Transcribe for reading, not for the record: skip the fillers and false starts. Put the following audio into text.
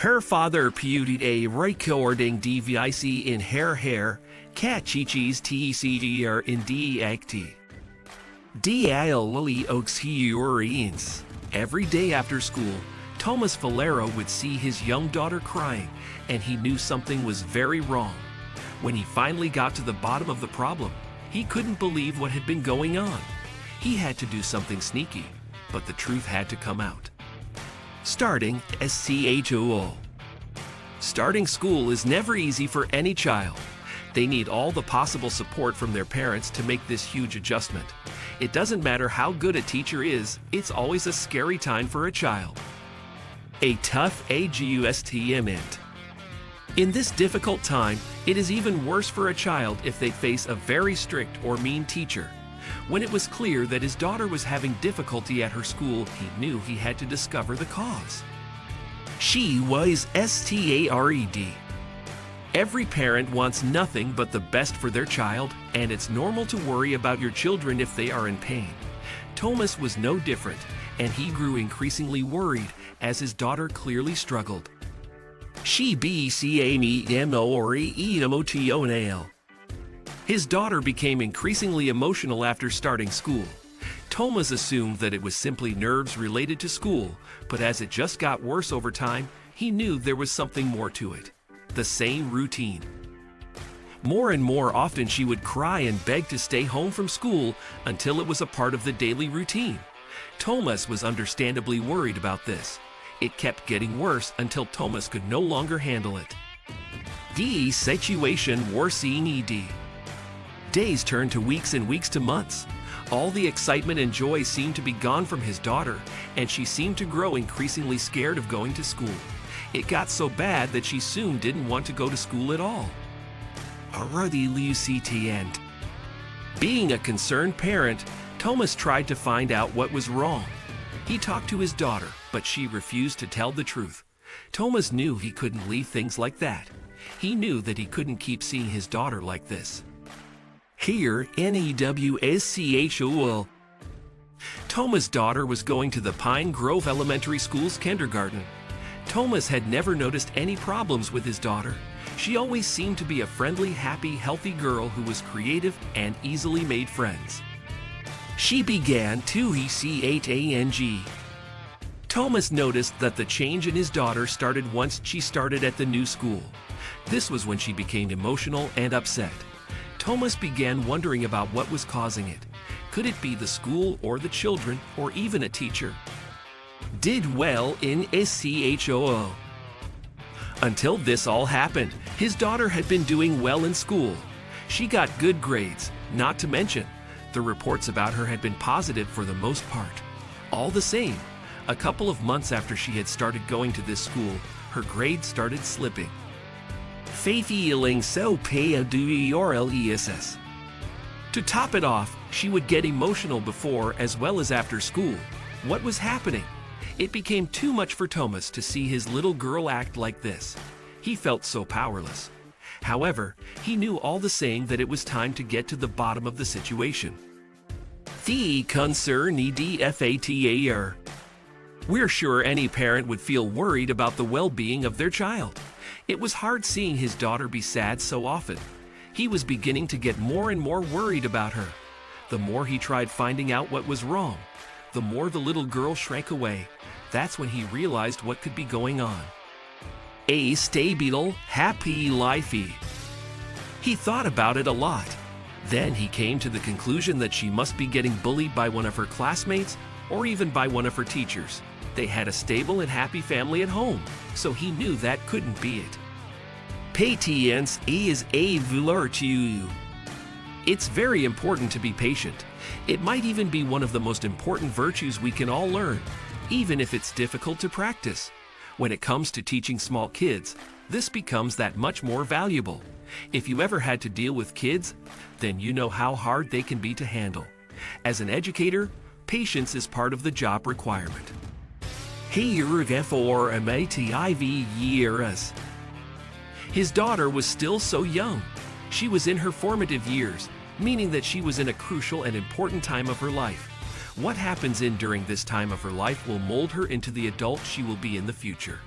Her father put a recording device in her hair, catches TCGR in DXq. Experience. Every day after school, Thomas Valero would see his young daughter crying, and he knew something was very wrong. When he finally got to the bottom of the problem, he couldn't believe what had been going on. He had to do something sneaky, but the truth had to come out. Starting school. Starting school is never easy for any child. They need all the possible support from their parents to make this huge adjustment. It doesn't matter how good a teacher is, it's always a scary time for a child. A tough adjustment. In this difficult time, it is even worse for a child if they face a very strict or mean teacher. When it was clear that his daughter was having difficulty at her school, he knew he had to discover the cause. She was scared. Every parent wants nothing but the best for their child, and it's normal to worry about your children if they are in pain. Thomas was no different, and he grew increasingly worried as his daughter clearly struggled. She became emotional. His daughter became increasingly emotional after starting school. Thomas assumed that it was simply nerves related to school, but as it just got worse over time, he knew there was something more to it. The same routine. More and more often she would cry and beg to stay home from school until it was a part of the daily routine. Thomas was understandably worried about this. It kept getting worse until Thomas could no longer handle it. The situation worsened. Days turned to weeks and weeks to months. All the excitement and joy seemed to be gone from his daughter, and she seemed to grow increasingly scared of going to school. It got so bad that she soon didn't want to go to school at all. Being a concerned parent, Thomas tried to find out what was wrong. He talked to his daughter, but she refused to tell the truth. Thomas knew he couldn't leave things like that. He knew that he couldn't keep seeing his daughter like this. Here, AnimalsWorld. Thomas' daughter was going to the Pine Grove Elementary School's kindergarten. Thomas had never noticed any problems with his daughter. She always seemed to be a friendly, happy, healthy girl who was creative and easily made friends. She began to change. Thomas noticed that the change in his daughter started once she started at the new school. This was when she became emotional and upset. Thomas began wondering about what was causing it. Could it be the school or the children or even a teacher? Did well in SCHOO. Until this all happened, his daughter had been doing well in school. She got good grades, not to mention, the reports about her had been positive for the most part. All the same, a couple of months after she had started going to this school, her grades started slipping. Feeling so PADURLESS. To top it off, she would get emotional before as well as after school. What was happening? It became too much for Thomas to see his little girl act like this. He felt so powerless. However, he knew all the same that it was time to get to the bottom of the situation. The concern fatar. We're sure any parent would feel worried about the well-being of their child. It was hard seeing his daughter be sad so often. He was beginning to get more and more worried about her. The more he tried finding out what was wrong, the more the little girl shrank away. That's when he realized what could be going on. A stable, happy life. He thought about it a lot. Then he came to the conclusion that she must be getting bullied by one of her classmates or even by one of her teachers. They had a stable and happy family at home, so he knew that couldn't be it. Patience is a virtue. It's very important to be patient. It might even be one of the most important virtues we can all learn, even if it's difficult to practice. When it comes to teaching small kids, this becomes that much more valuable. If you ever had to deal with kids, then you know how hard they can be to handle. As an educator, patience is part of the job requirement. For years. His daughter was still so young. She was in her formative years, meaning that she was in a crucial and important time of her life. What happens during this time of her life will mold her into the adult she will be in the future.